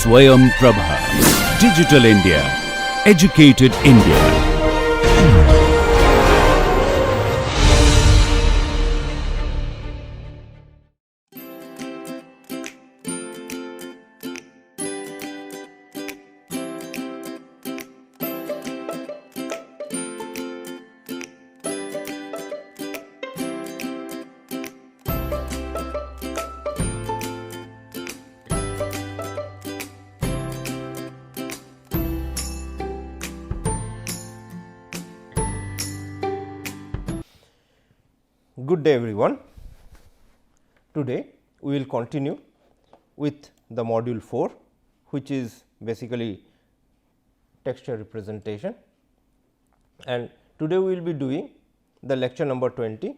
Swayam Prabha. Digital India. Educated India. Good day everyone. Today we will continue with the module 4, which is basically texture representation, and today we will be doing the lecture number 20,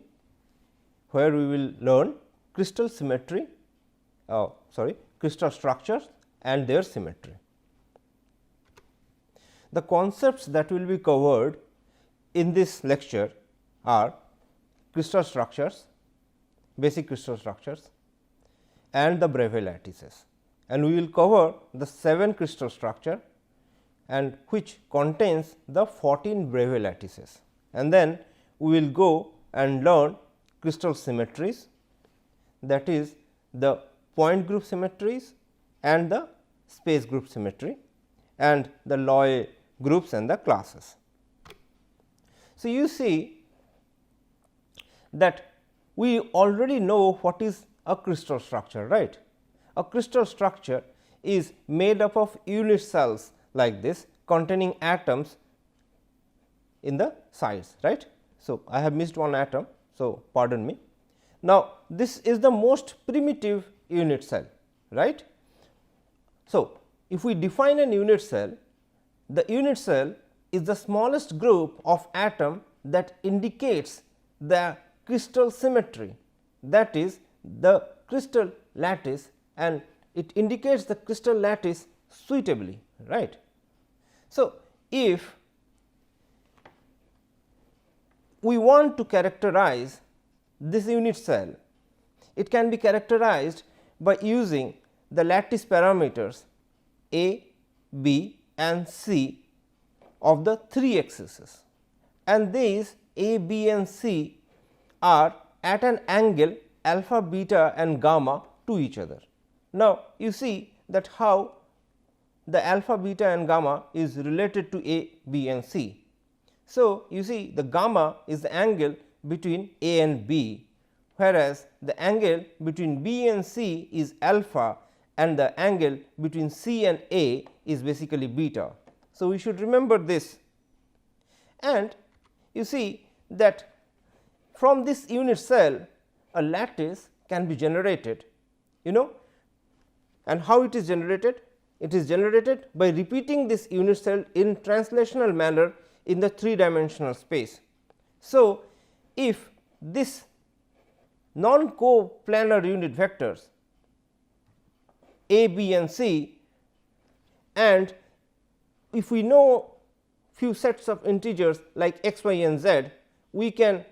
where we will learn crystal symmetry, crystal structures and their symmetry. The concepts that will be covered in this lecture are crystal structures, basic crystal structures and the Bravais lattices, and we will cover the 7 crystal structure and which contains the 14 Bravais lattices, and then we will go and learn crystal symmetries, that is the point group symmetries and the space group symmetry and the Loy groups and the classes. So, you see that we already know what is a crystal structure, right. A crystal structure is made up of unit cells like this containing atoms in the sides, right. So, I have missed one atom, so pardon me. Now, this is the most primitive unit cell, right. So, if we define an unit cell, the unit cell is the smallest group of atom that indicates the crystal symmetry, that is the crystal lattice, and it indicates the crystal lattice suitably, right. So, if we want to characterize this unit cell, it can be characterized by using the lattice parameters A, B and C of the 3 axes, and these A, B and C are at an angle alpha, beta and gamma to each other. Now, you see that how the alpha, beta and gamma is related to A, B and C. So, you see the gamma is the angle between A and B, whereas the angle between B and C is alpha and the angle between C and A is basically beta. So, we should remember this, and you see that from this unit cell a lattice can be generated, and how it is generated? It is generated by repeating this unit cell in translational manner in the 3-dimensional space. So, if this non-coplanar unit vectors A, B and C, and if we know few sets of integers like x, y and z, we can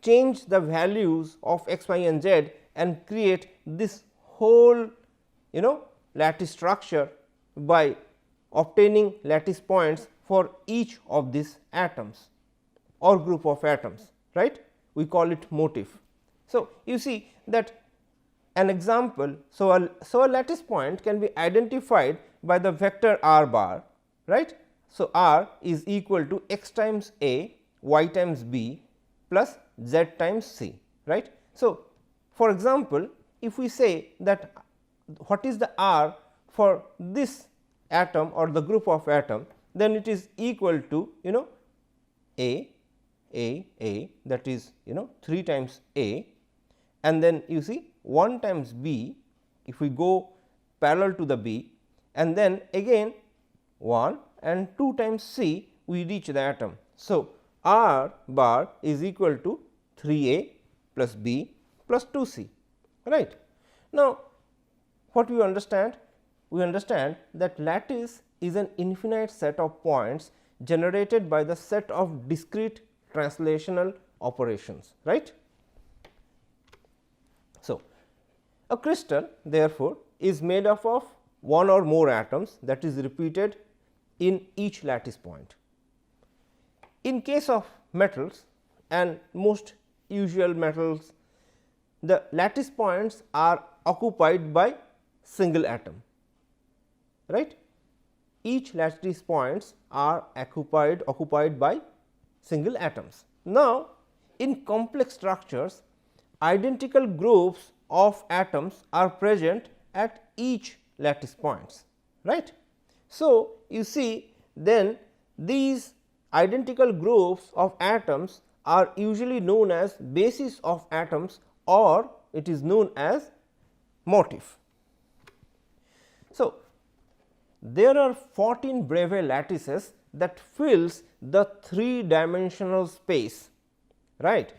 change the values of x, y and z and create this whole lattice structure by obtaining lattice points for each of these atoms or group of atoms, right. We call it motif. So, you see that an example, so a lattice point can be identified by the vector r bar, right. So, r is equal to x times A, y times B plus z times C, right. So, for example, if we say that what is the r for this atom or the group of atom, then it is equal to A, that is 3 times A, and then you see 1 times B if we go parallel to the B, and then again 1 and 2 times C we reach the atom. So, r bar is equal to 3 A plus B plus 2 C, right. Now, what we understand? We understand that lattice is an infinite set of points generated by the set of discrete translational operations, right. So, a crystal therefore, is made up of one or more atoms, that is repeated in each lattice point. In case of metals and most usual metals, the lattice points are occupied by single atom, right. Each lattice points are occupied by single atoms. Now, in complex structures, identical groups of atoms are present at each lattice points, right. So, you see then these identical groups of atoms are usually known as bases of atoms, or it is known as motif. So, there are 14 Bravais lattices that fills the 3-dimensional space, right,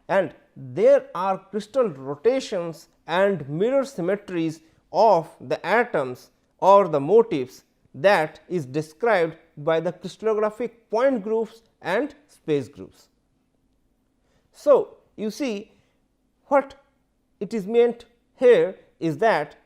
and there are crystal rotations and mirror symmetries of the atoms or the motifs that is described by the crystallographic point groups and space groups. So, you see what it is meant here is that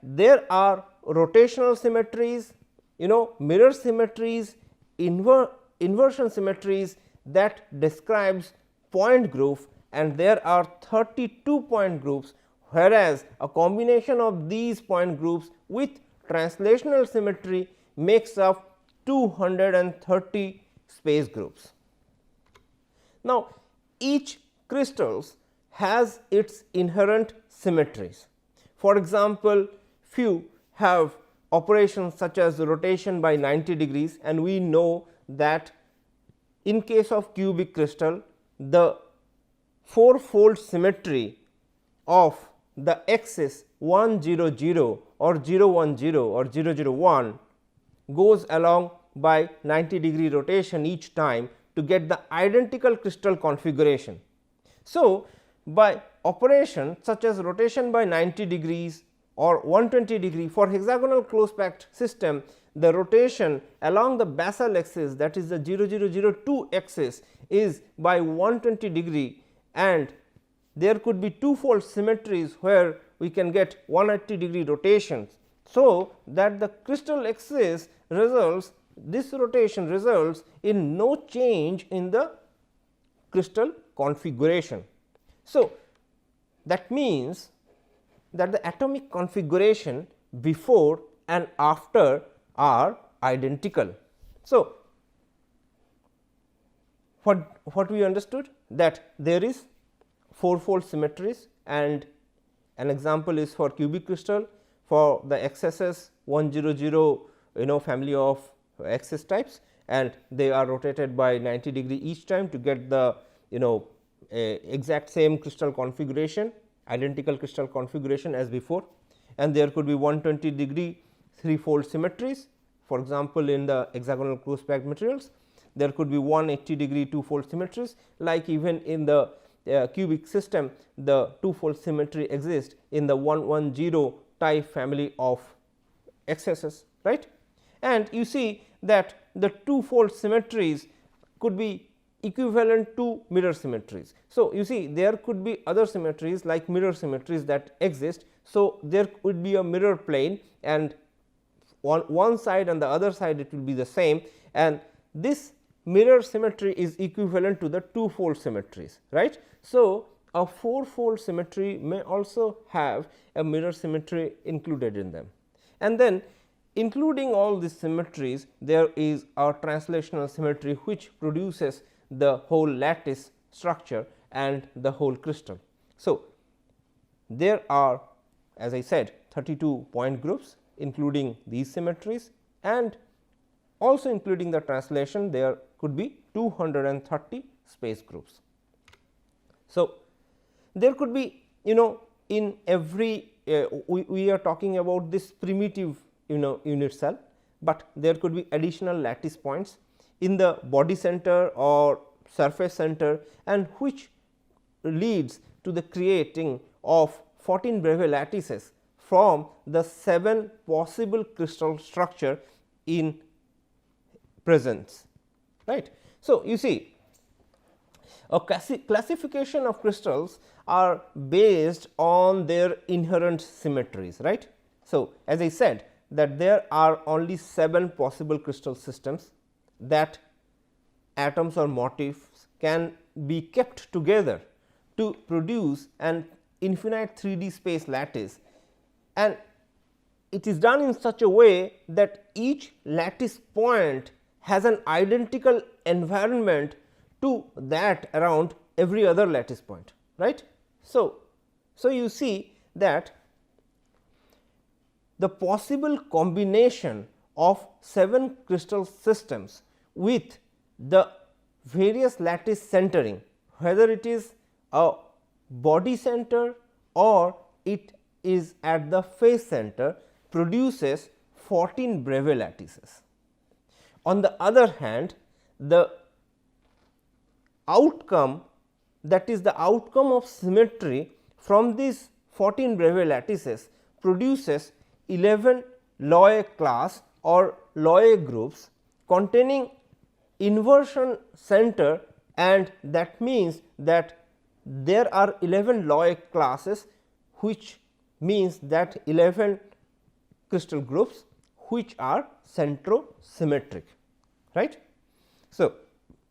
there are rotational symmetries, mirror symmetries, inversion symmetries that describes point group, and there are 32 point groups, whereas a combination of these point groups with translational symmetry makes up 230 space groups. Now, each crystals has its inherent symmetries. For example, few have operations such as rotation by 90 degrees, and we know that in case of cubic crystal, the four-fold symmetry of the axis 1 0 0 or 0 1 0 or 0 0 1 goes along by 90 degree rotation each time to get the identical crystal configuration. So, by operation such as rotation by 90 degrees or 120 degree for hexagonal close packed system, the rotation along the basal axis, that is the 0 0 0 2 axis, is by 120 degree, and there could be two-fold symmetries where we can get 180 degree rotations. So, that the crystal axis results, this rotation results in no change in the crystal configuration. So, that means that the atomic configuration before and after are identical. So, what we understood, that there is four-fold symmetries, and an example is for cubic crystal for the XSS 100 family of axis types, and they are rotated by 90 degree each time to get the exact same crystal configuration, identical crystal configuration as before, and there could be 120 degree three-fold symmetries. For example, in the hexagonal close packed materials, there could be 180 degree two-fold symmetries, like even in the cubic system the two-fold symmetry exists in the 110 type family of XSS, right. And you see that the two-fold symmetries could be equivalent to mirror symmetries. So, you see there could be other symmetries like mirror symmetries that exist. So, there could be a mirror plane, and on one side and the other side it will be the same, and this mirror symmetry is equivalent to the two-fold symmetries, right. So, a four-fold symmetry may also have a mirror symmetry included in them, and then including all these symmetries, there is a translational symmetry which produces the whole lattice structure and the whole crystal. So, there are, as I said, 32 point groups including these symmetries, and also including the translation there could be 230 space groups. So, there could be in every we are talking about this primitive unit cell, but there could be additional lattice points in the body center or surface center, and which leads to the creating of 14 Bravais lattices from the 7 possible crystal structure in presence, right. So, you see a classification of crystals are based on their inherent symmetries, right. So, as I said that there are only 7 possible crystal systems that atoms or motifs can be kept together to produce an infinite 3D space lattice, and it is done in such a way that each lattice point has an identical environment to that around every other lattice point, right. So, you see that the possible combination of 7 crystal systems with the various lattice centering, whether it is a body center or it is at the face center, produces 14 Breve lattices. On the other hand, the outcome, that is the outcome of symmetry from these 14 Breve lattices, produces 11 Loewe class or Loewe groups containing inversion center, and that means that there are 11 Loewe classes, which means that 11 crystal groups which are centrosymmetric, right. So,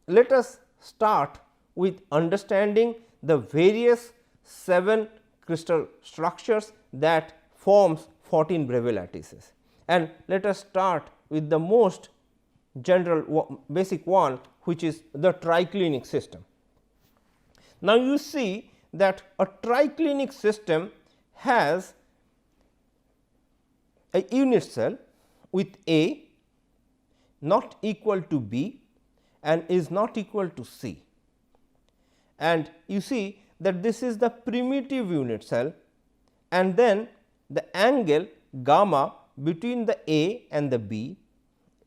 let us start with understanding the various 7 crystal structures that forms 14 Breve lattices, and let us start with the most general basic one, which is the triclinic system. Now, you see that a triclinic system has a unit cell with A not equal to B and is not equal to C, and you see that this is the primitive unit cell, and then the angle gamma between the A and the B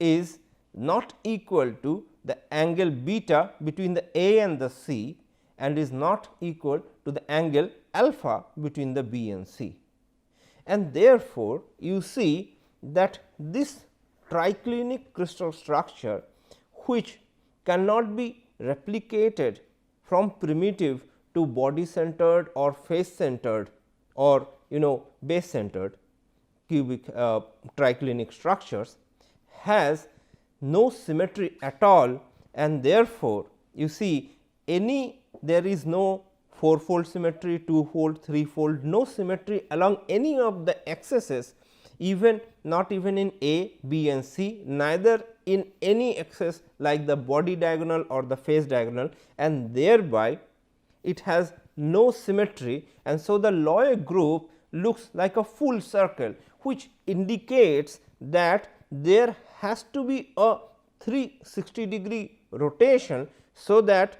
is not equal to the angle beta between the A and the C, and is not equal to the angle alpha between the B and C. And therefore, you see that this triclinic crystal structure, which cannot be replicated from primitive to body centered or face centered or base centered cubic triclinic structures, has no symmetry at all, and therefore, you see there is no 4-fold symmetry, 2-fold, 3-fold, no symmetry along any of the axes, not even in A, B and C, neither in any axis like the body diagonal or the face diagonal, and thereby it has no symmetry, and so the Loewe group looks like a full circle, which indicates that there has to be a 360-degree rotation, so that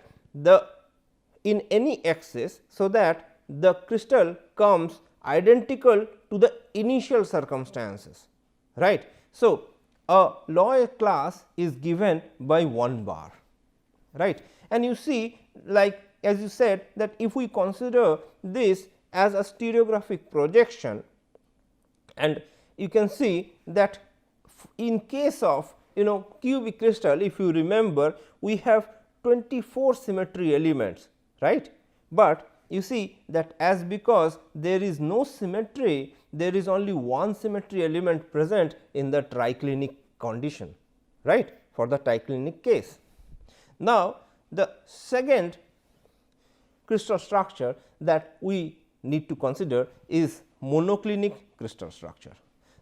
in any axis, so that the crystal comes identical to the initial circumstances, right. So, a Loewe class is given by 1 bar, right, and you see, like as you said, that if we consider this as a stereographic projection, and you can see that in case of cubic crystal, if you remember, we have 24 symmetry elements, right, but you see that as because there is no symmetry, there is only one symmetry element present in the triclinic condition, right, for the triclinic case. Now, the second crystal structure that we need to consider is monoclinic crystal structure.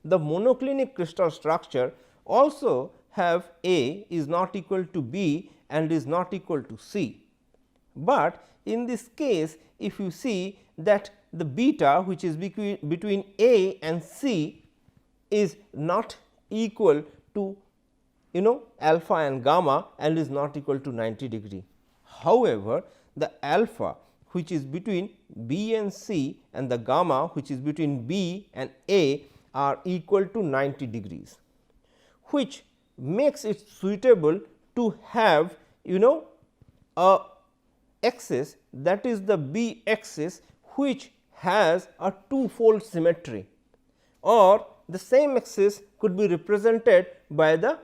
The monoclinic crystal structure also have A is not equal to B and is not equal to C, but in this case, if you see that the beta, which is between A and C, is not equal to alpha and gamma and is not equal to 90 degree. However, the alpha, which is between B and C, and the gamma, which is between B and A, are equal to 90 degrees, which makes it suitable to have a axis, that is the B axis, which has a 2-fold symmetry, or the same axis could be represented by the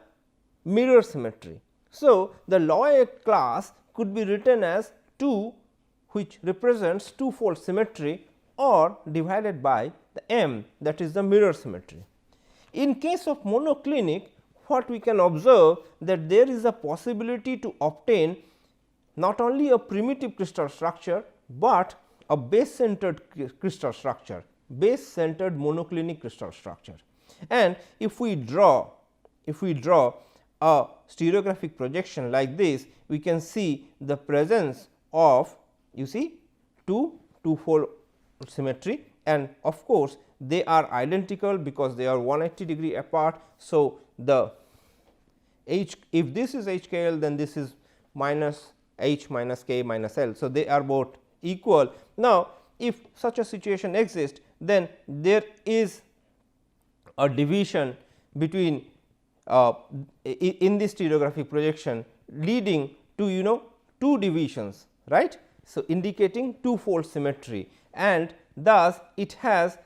mirror symmetry. So, the Loewe class could be written as 2, which represents 2-fold symmetry or divided by the M, that is the mirror symmetry. In case of monoclinic, what we can observe, that there is a possibility to obtain not only a primitive crystal structure, but a base centered crystal structure, base centered monoclinic crystal structure. And if we draw a stereographic projection like this, we can see the presence of, you see, two-fold symmetry, and of course, they are identical because they are 180 degree apart. So, the H, if this is H k L, then this is minus H minus k minus L. So, they are both equal. Now, if such a situation exists, then there is a division between in this stereographic projection leading to two divisions, right. So, indicating two-fold symmetry, and thus it has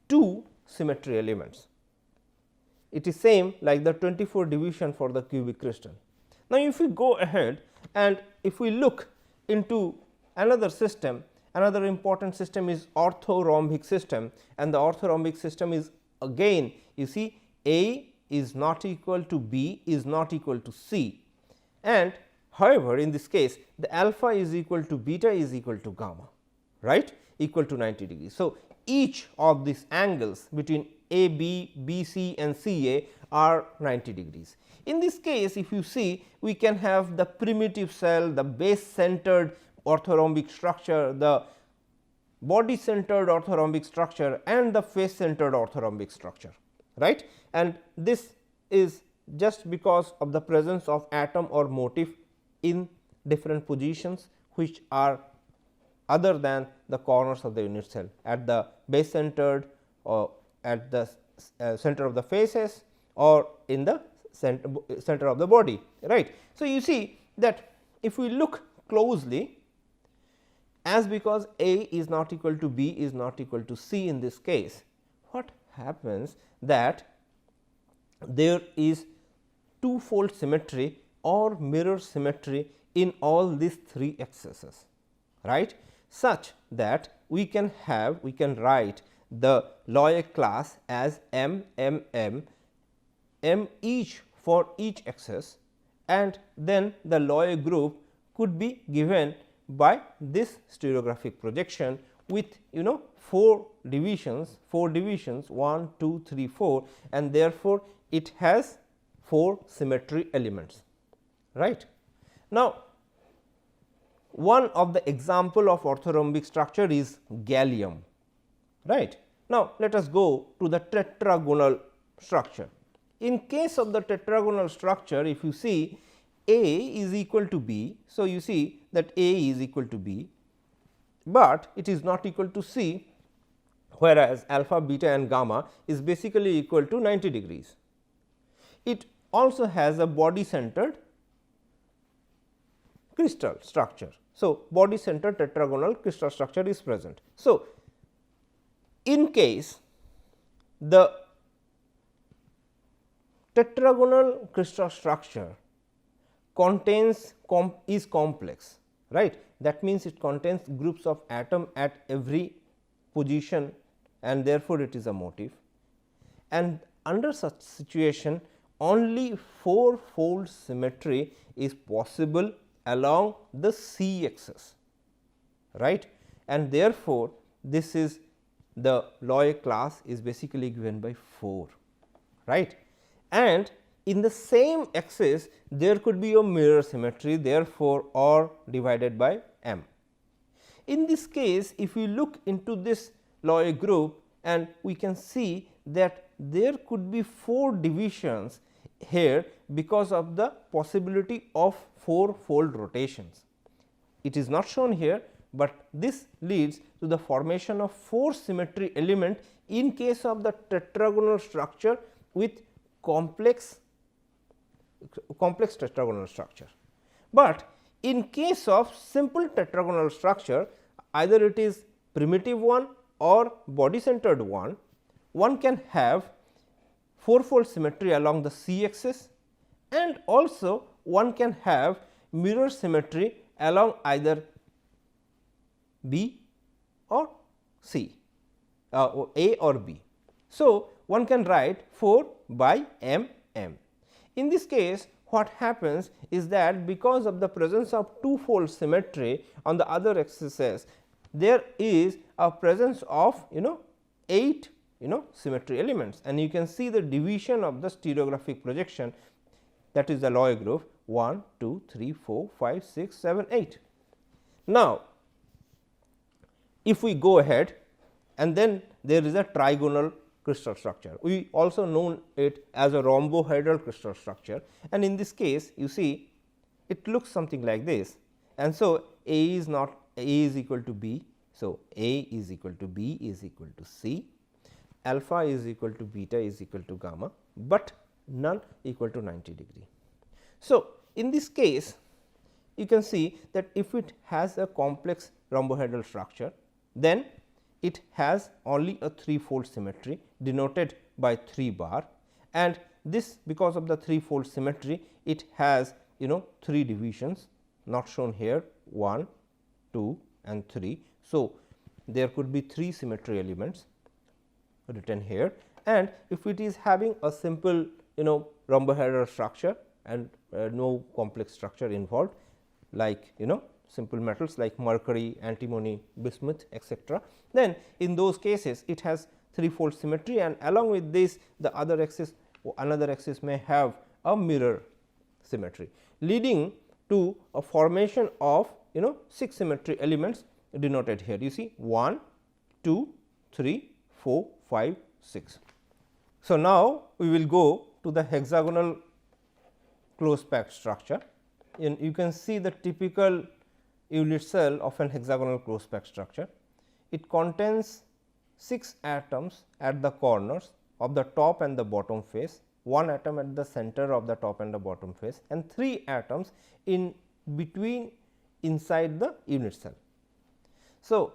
two symmetry elements. It is same like the 24 division for the cubic crystal. Now, if we go ahead and if we look into another system, another important system is orthorhombic system, and the orthorhombic system is again, you see, A is not equal to B is not equal to C, and however, in this case the alpha is equal to beta is equal to gamma, right, equal to 90 degrees. So, each of these angles between A B, B C and C A are 90 degrees. In this case, if you see, we can have the primitive cell, the base centered orthorhombic structure, the body centered orthorhombic structure, and the face centered orthorhombic structure, right. And this is just because of the presence of atom or motif in different positions, which are other than the corners of the unit cell at the base centered or at the center of the faces or in the center of the body, right. So, you see that if we look closely, as because A is not equal to B is not equal to C in this case, what happens that there is two-fold symmetry or mirror symmetry in all these three excesses, right, such that we can write the Loic class as M each for each excess, and then the Loic group could be given by this stereographic projection with 4 divisions 1, 2, 3, 4, and therefore, it has 4 symmetry elements, right. Now, one of the example of orthorhombic structure is gallium, right. Now, let us go to the tetragonal structure. In case of the tetragonal structure, if you see A is equal to B. So, you see that A is equal to B, but it is not equal to C, whereas alpha, beta and gamma is basically equal to 90 degrees. It also has a body centered crystal structure. So, body centered tetragonal crystal structure is present. So, in case the tetragonal crystal structure contains is complex, right. That means, it contains groups of atom at every position, and therefore, it is a motif, and under such situation only 4-fold symmetry is possible along the C axis, right, and therefore, this is the Loic class is basically given by 4, right. And in the same axis there could be a mirror symmetry, therefore, or divided by M. In this case, if we look into this Loic group, and we can see that there could be 4 divisions here because of the possibility of 4-fold rotations. It is not shown here, but this leads to the formation of 4 symmetry element in case of the tetragonal structure with complex tetragonal structure. But in case of simple tetragonal structure, either it is primitive one or body centered one, one can have 4-fold symmetry along the C axis, and also one can have mirror symmetry along either B or C, A or B. So, one can write 4 by m m. In this case, what happens is that because of the presence of two-fold symmetry on the other axes, there is a presence of 8 symmetry elements, and you can see the division of the stereographic projection, that is the Loy group 1, 2, 3, 4, 5, 6, 7, 8. Now, if we go ahead and then there is a trigonal crystal structure. We also know it as a rhombohedral crystal structure, and in this case you see it looks something like this, and so A is not A is equal to B. So, A is equal to B is equal to C, alpha is equal to beta is equal to gamma, but none equal to 90 degree. So, in this case you can see that if it has a complex rhombohedral structure, then it has only a three-fold symmetry denoted by 3 bar, and this because of the three-fold symmetry it has 3 divisions not shown here 1, 2 and 3. So, there could be 3 symmetry elements written here, and if it is having a simple rhombohedral structure and no complex structure involved, like simple metals like mercury, antimony, bismuth, etc., then in those cases it has three-fold symmetry, and along with this the other axis, another axis may have a mirror symmetry, leading to a formation of 6 symmetry elements denoted here. You see 1, 2, 3, 4, 5, 6. So, now we will go to the hexagonal close packed structure, and you can see the typical unit cell of an hexagonal close packed structure. It contains 6 atoms at the corners of the top and the bottom face, 1 atom at the center of the top and the bottom face, and 3 atoms in between inside the unit cell. So,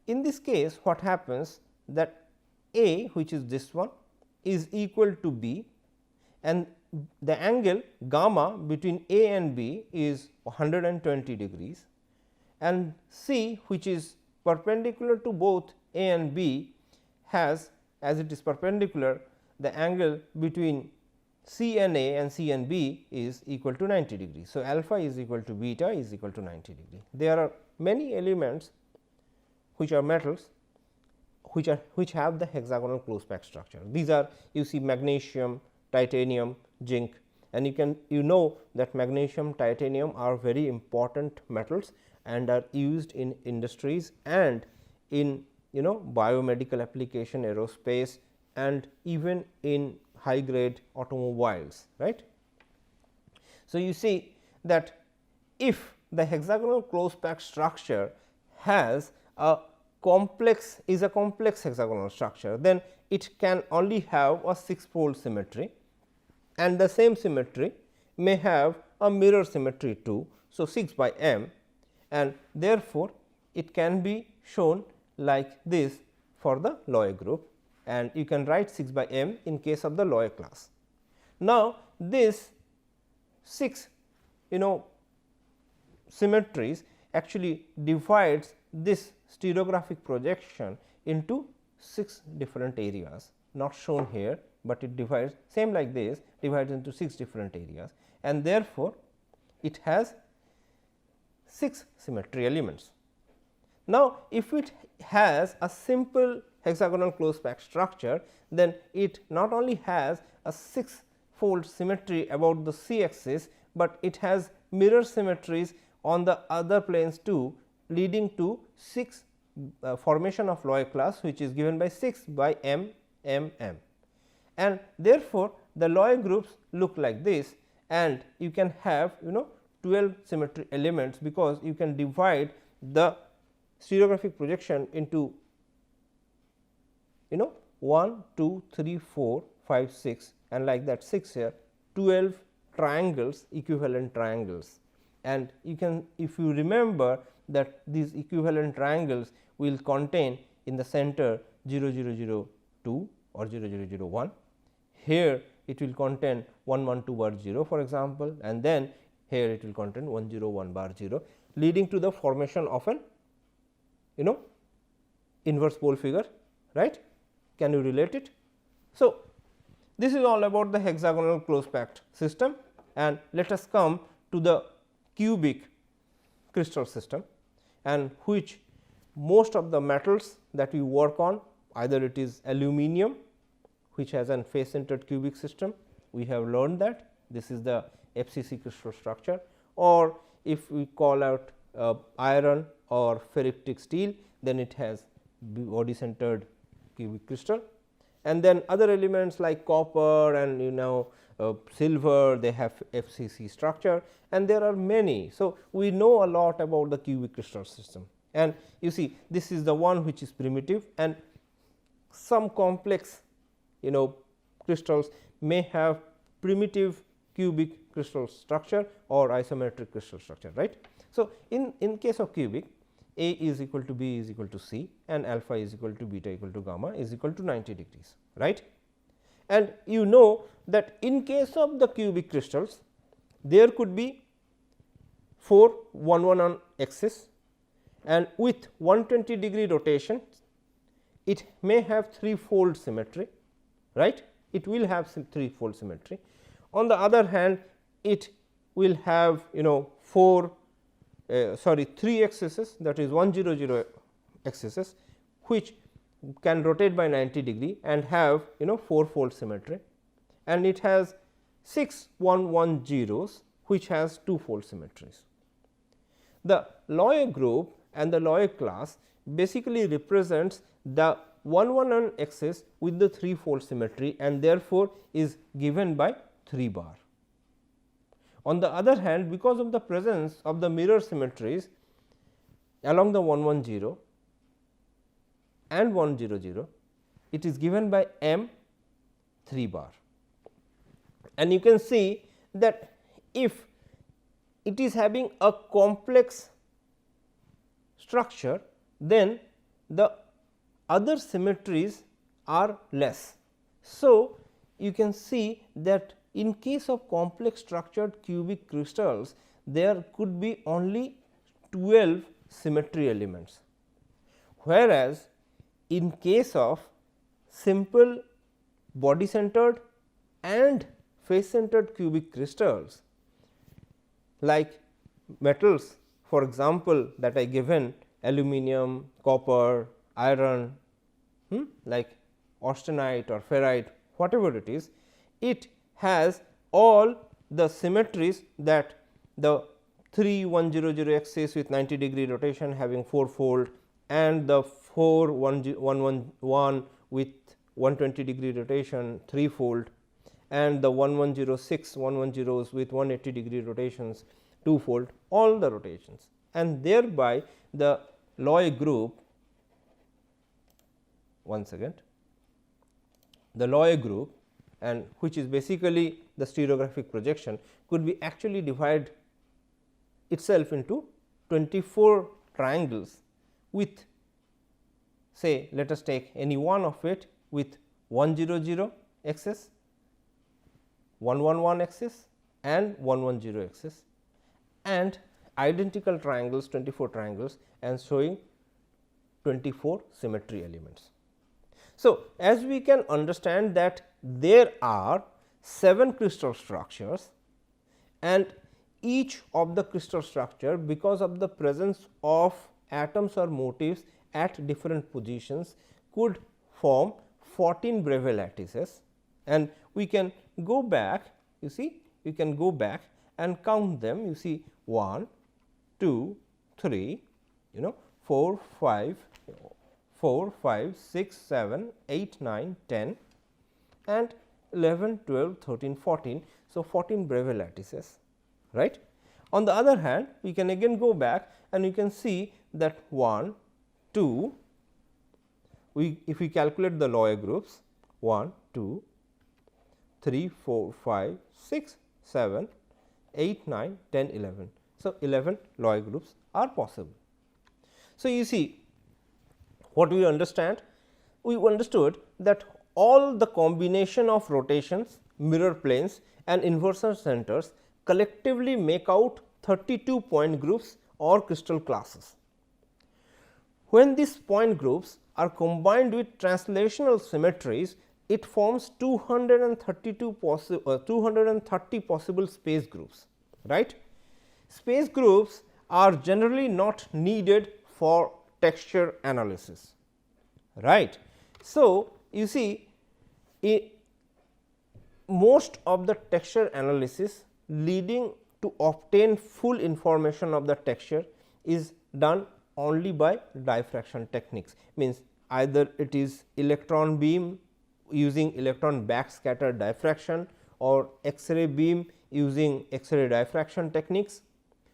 in this case what happens that A, which is this one, is equal to B, and the angle gamma between A and B is 120 degrees, and C, which is perpendicular to both A and B, has, as it is perpendicular, the angle between C and A and C and B is equal to 90 degrees. So, alpha is equal to beta is equal to 90 degree. There are many elements which are metals which have the hexagonal close packed structure. These are, you see, magnesium, titanium, zinc, and you know that magnesium, titanium are very important metals and are used in industries and in biomedical application, aerospace, and even in high grade automobiles, right. So, you see that if the hexagonal close packed structure has a complex hexagonal structure, then it can only have a 6-fold symmetry, and the same symmetry may have a mirror symmetry too. So, 6 by m, and therefore, it can be shown like this for the Loy group, and you can write 6 by m in case of the Loy class. Now, this 6 symmetries actually divides this stereographic projection into 6 different areas, not shown here, but it divides same like this, divides into 6 different areas, and therefore, it has 6 symmetry elements. Now, if it has a simple hexagonal close packed structure, then it not only has a 6-fold symmetry about the C axis, but it has mirror symmetries on the other planes too, leading to 6 formation of Loy class, which is given by 6 by m m m, and therefore, the Loy groups look like this, and you can have 12 symmetry elements, because you can divide the stereographic projection into 1, 2, 3, 4, 5, 6, and like that 6 here, 12 triangles, equivalent triangles, and you can, if you remember that these equivalent triangles will contain in the center 0 0 0 2 or 0 0 0 1. Here it will contain 1 1 2 bar 0, for example, and then here it will contain 1 0 1 bar 0, leading to the formation of an inverse pole figure, right. Can you relate it? So, this is all about the hexagonal closed packed system, and let us come to the cubic crystal system, and which most of the metals that we work on, either it is aluminum which has an face centered cubic system, we have learned that this is the FCC crystal structure, or if we call out iron or ferritic steel, then it has body centered cubic crystal. And then other elements like copper and silver, they have FCC structure, and there are many. So, we know a lot about the cubic crystal system, and you see this is the one which is primitive, and some complex crystals may have primitive cubic crystal structure or isometric crystal structure, right. So, in case of cubic, A is equal to B is equal to C, and alpha is equal to beta equal to gamma is equal to 90 degrees, right. And you know that in case of the cubic crystals, there could be 4 1 on axis, and with 120 degree rotation it may have 3-fold symmetry, right. It will have 3-fold symmetry. On the other hand, it will have 3 axes, that is 100 axes, which can rotate by 90 degree and have 4-fold symmetry, and it has 6 110s which has 2-fold symmetries. The Loy group and the Loy class basically represents the 1 on axis with the 3-fold symmetry, and therefore, is given by 3 bar. On the other hand, because of the presence of the mirror symmetries along the 110 and 100, it is given by M 3 bar. And you can see that if it is having a complex structure, then the other symmetries are less. So, you can see that in case of complex structured cubic crystals, there could be only 12 symmetry elements, whereas in case of simple body centered and face centered cubic crystals like metals, for example, that I given aluminum, copper, iron, like austenite or ferrite, whatever it is, it has all the symmetries that the 3 100 axis with 90 degree rotation having 4-fold, and the 4 111 with 120 degree rotation 3-fold, and the 1106 110s with 180 degree rotations 2-fold, all the rotations, and thereby the Loy group, once again the Loy group, and which is basically the stereographic projection, could be actually divided itself into 24 triangles with, say, let us take any one of it with 100 axis, 111 axis and 110 axis, and identical triangles, 24 triangles, and showing 24 symmetry elements. So, as we can understand that there are 7 crystal structures, and each of the crystal structure, because of the presence of atoms or motifs at different positions, could form 14 Breve lattices, and we can go back, you see, you can go back and count them. You see 1, 2, 3, 4, 5, 6, 7, 8, 9, 10 and 11, 12, 13, 14. So, 14 Breve lattices, right. On the other hand, we can again go back and you can see that 1, 2, if we calculate the Loy groups 1, 2, 3, 4, 5, 6, 7, 8, 9, 10, 11. So, 11 Loy groups are possible. So, you see what we understand? We understood that all the combination of rotations, mirror planes and inversion centers collectively make out 32 point groups or crystal classes. When these point groups are combined with translational symmetries, it forms 230 possible space groups, right. Space groups are generally not needed for texture analysis, right. So, you see most of the texture analysis leading to obtain full information of the texture is done only by diffraction techniques, means either it is electron beam using electron backscatter diffraction or X-ray beam using X-ray diffraction techniques.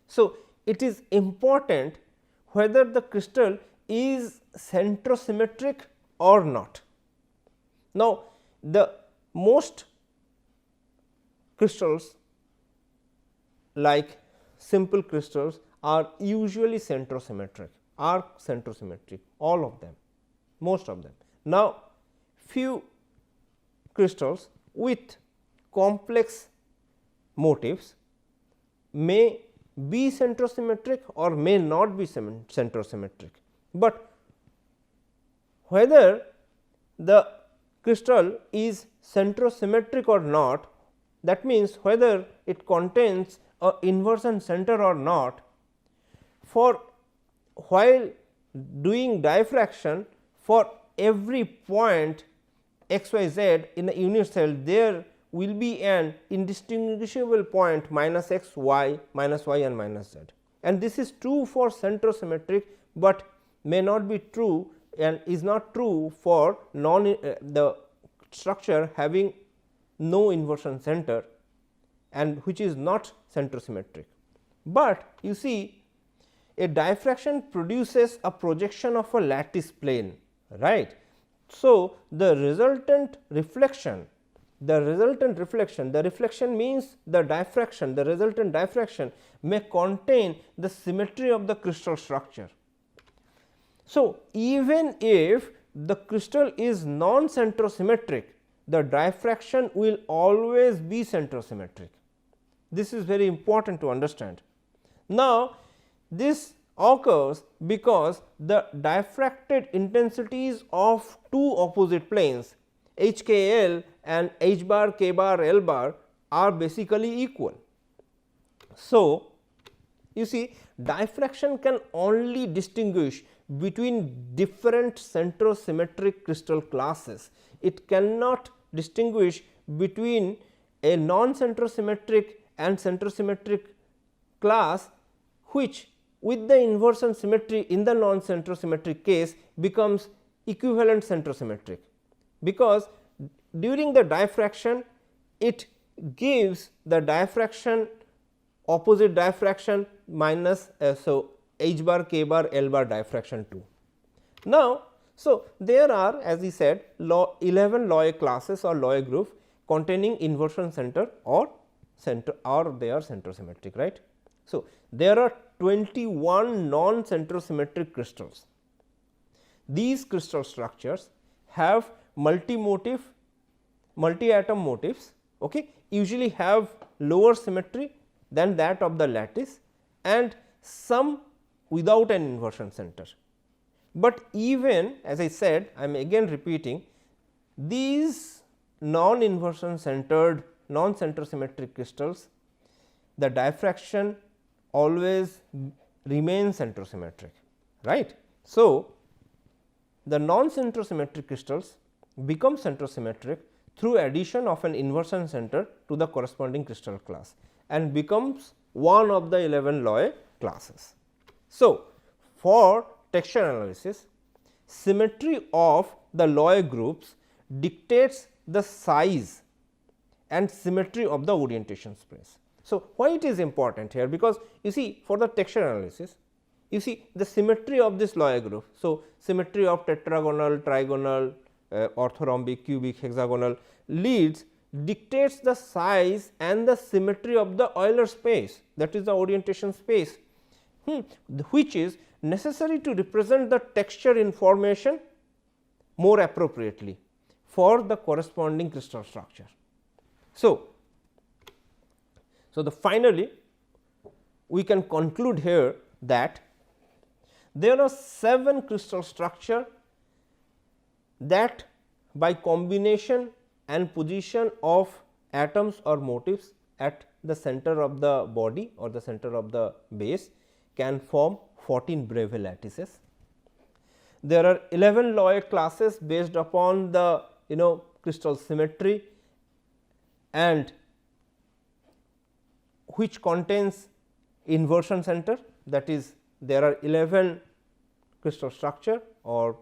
So, it is important whether the crystal is centrosymmetric or not. Now, the most crystals like simple crystals are usually centrosymmetric, all of them, most of them. Now, few crystals with complex motifs may be centrosymmetric or may not be centrosymmetric, but whether the crystal is centrosymmetric or not, that means whether it contains a inversion center or not, for while doing diffraction for every point x y z in a unit cell, there will be an indistinguishable point minus x y, minus y and minus z, and this is true for centrosymmetric, but may not be true and is not true for the structure having no inversion center and which is not centrosymmetric. But you see, a diffraction produces a projection of a lattice plane, right. So, the resultant reflection, the reflection means the diffraction, the resultant diffraction may contain the symmetry of the crystal structure. So, even if the crystal is non-centrosymmetric, the diffraction will always be centrosymmetric. This is very important to understand. Now, this occurs because the diffracted intensities of two opposite planes h k l and h bar k bar l bar are basically equal. So, you see, diffraction can only distinguish between different centrosymmetric crystal classes. It cannot distinguish between a non-centrosymmetric and centrosymmetric class, which with the inversion symmetry in the non-centrosymmetric case becomes equivalent centrosymmetric, because during the diffraction it gives the diffraction opposite diffraction minus so h bar k bar l bar diffraction 2. Now, so there are, as we said, 11 Loy classes or Loy group containing inversion center or they are centrosymmetric, right. So, there are 21 non-centrosymmetric crystals. These crystal structures have multi-motif, multi-atom motifs, okay, usually have lower symmetry than that of the lattice and some without an inversion center. But even, as I said, I am again repeating, these non-inversion centered, non-centrosymmetric crystals, the diffraction always remains centrosymmetric, right. So, the non-centrosymmetric crystals become centrosymmetric through addition of an inversion center to the corresponding crystal class and becomes one of the 11 Loy classes. So, for texture analysis, symmetry of the Loy groups dictates the size and symmetry of the orientation space. So, why it is important here? Because you see, for the texture analysis, you see the symmetry of this Loy group. So, symmetry of tetragonal, trigonal, orthorhombic, cubic, hexagonal leads dictates the size and the symmetry of the Euler space, that is the orientation space, which is necessary to represent the texture information more appropriately for the corresponding crystal structure. So, finally, we can conclude here that there are 7 crystal structure that by combination and position of atoms or motifs at the center of the body or the center of the base can form 14 Bravais lattices. There are 11 Lloyd classes based upon the crystal symmetry and which contains inversion center, that is there are 11 crystal structure or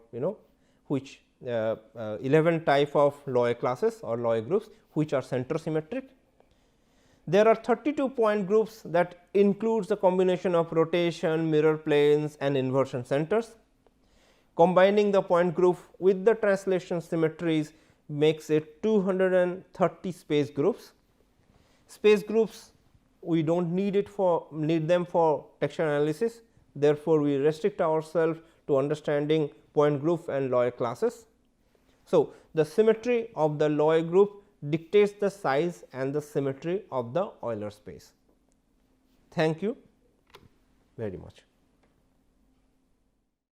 which 11 type of Loy classes or Loy groups which are center symmetric. There are 32 point groups that includes the combination of rotation, mirror planes and inversion centers. Combining the point group with the translation symmetries makes it 230 space groups. Space groups we do not need them for texture analysis. Therefore, we restrict ourselves to understanding point group and Loy classes. So, the symmetry of the Loy group dictates the size and the symmetry of the Euler space. Thank you very much.